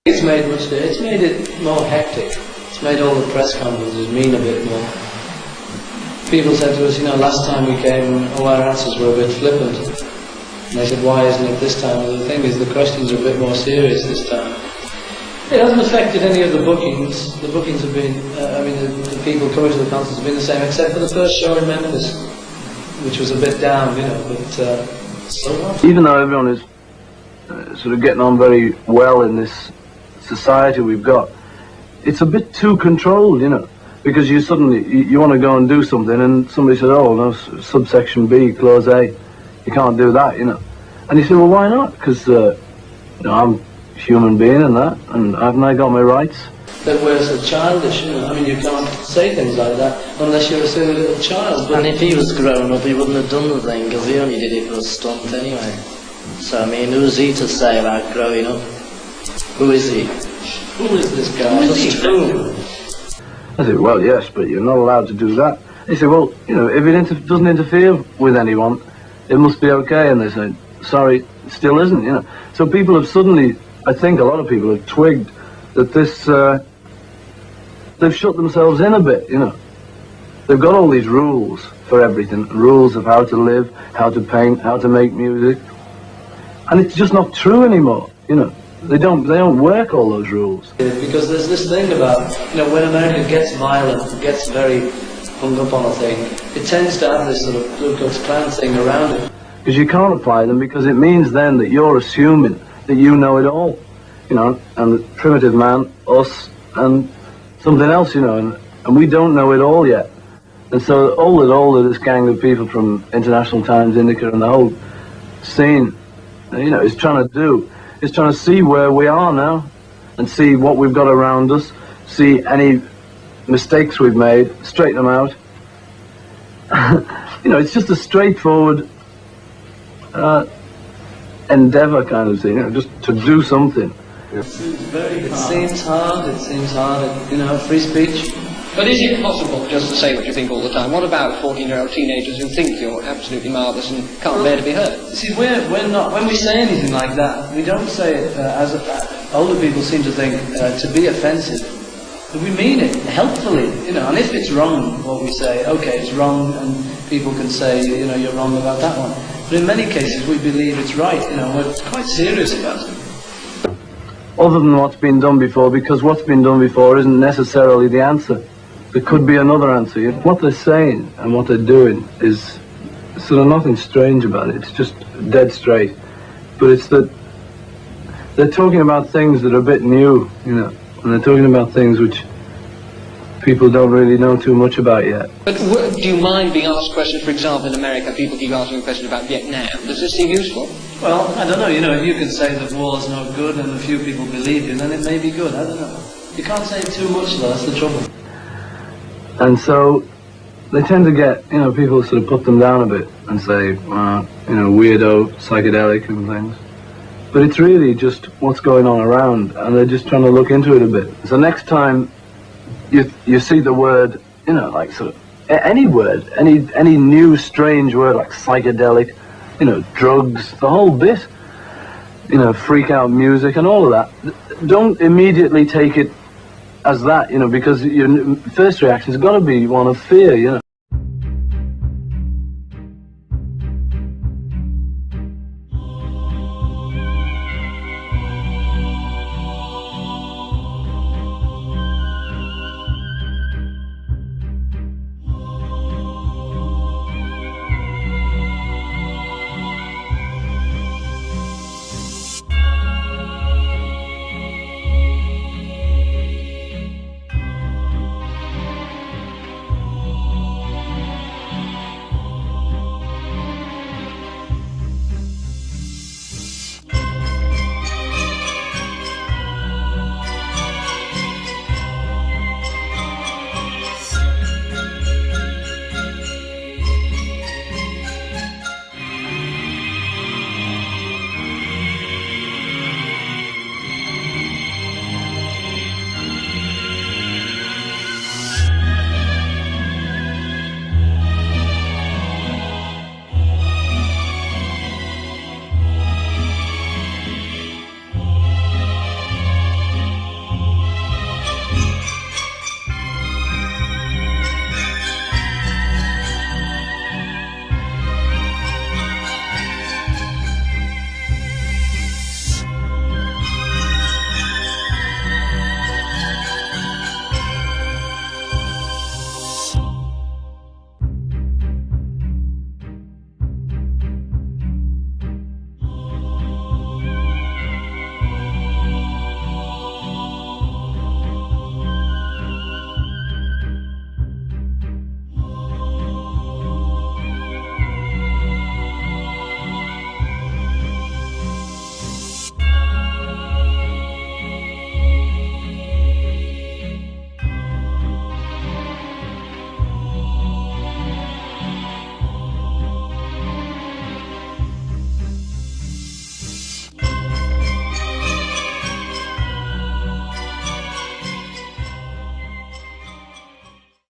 It's made it more hectic. It's made all the press conferences mean a bit more. People said to us, you know, last time we came, all our answers were a bit flippant. And they said, why isn't it this time? Well, the thing is, the questions are a bit more serious this time. It hasn't affected any of the bookings. The bookings have been, the people coming to the concerts have been the same, except for the first show in Memphis, which was a bit down, you know, but so what? Even though everyone is sort of getting on very well in this society we've got, it's a bit too controlled, you know, because you suddenly, you want to go and do something and somebody says, oh, no, subsection B, clause A, you can't do that, you know. And you say, well, why not? Because, you know, I'm a human being and that, and haven't I got my rights? That we're so childish, you know. I mean, you can't say things like that unless you're a silly little child. And if he was grown up, he wouldn't have done the thing, because he only did it for a stunt anyway. So, I mean, who's he to say about growing up? Who is he? Who is this guy? Who is he? Who? I said, well, yes, but you're not allowed to do that. He said, well, you know, if it doesn't interfere with anyone, it must be okay. And they said, sorry, it still isn't, you know. So people have suddenly, I think a lot of people have twigged that this, they've shut themselves in a bit, you know. They've got all these rules for everything, rules of how to live, how to paint, how to make music. And it's just not true anymore, you know. They don't work all those rules. Because there's this thing about, you know, when America gets violent, gets very hung up on a thing, it tends to have this sort of Ku Klux Klan thing around it. Because you can't apply them, because it means then that you're assuming that you know it all, you know, and the primitive man, us, and something else, you know, and we don't know it all yet. And so all of this gang of people from International Times, Indica, and the whole scene, you know, is trying to see where we are now, and see what we've got around us, see any mistakes we've made, straighten them out. You know, it's just a straightforward endeavour kind of thing, you know, just to do something. It seems hard, you know, free speech. But is it possible just to say what you think all the time? What about 14-year-old teenagers who think you're absolutely marvellous and can't bear to be heard? See, we're not, when we say anything like that, we don't say it as older people seem to think, to be offensive. But we mean it helpfully, you know, and if it's wrong, what we say, okay, it's wrong, and people can say, you know, you're wrong about that one. But in many cases, we believe it's right, you know, we're quite serious about it. Other than what's been done before, because what's been done before isn't necessarily the answer. There could be another answer. You know? What they're saying and what they're doing is sort of nothing strange about it. It's just dead straight. But it's that they're talking about things that are a bit new, you know, and they're talking about things which people don't really know too much about yet. But do you mind being asked questions? For example, in America, people keep asking questions about Vietnam. Does this seem useful? Well, I don't know, you know, if you can say that war's no good and a few people believe you, then it may be good, I don't know. You can't say too much though, that's the trouble. And so they tend to get, you know, people sort of put them down a bit and say, you know, weirdo, psychedelic and things. But it's really just what's going on around, and they're just trying to look into it a bit. So next time you see the word, you know, like sort of any word, any new strange word like psychedelic, you know, drugs, the whole bit, you know, freak out music and all of that, don't immediately take it as that, you know, because your first reaction has got to be one of fear, you know.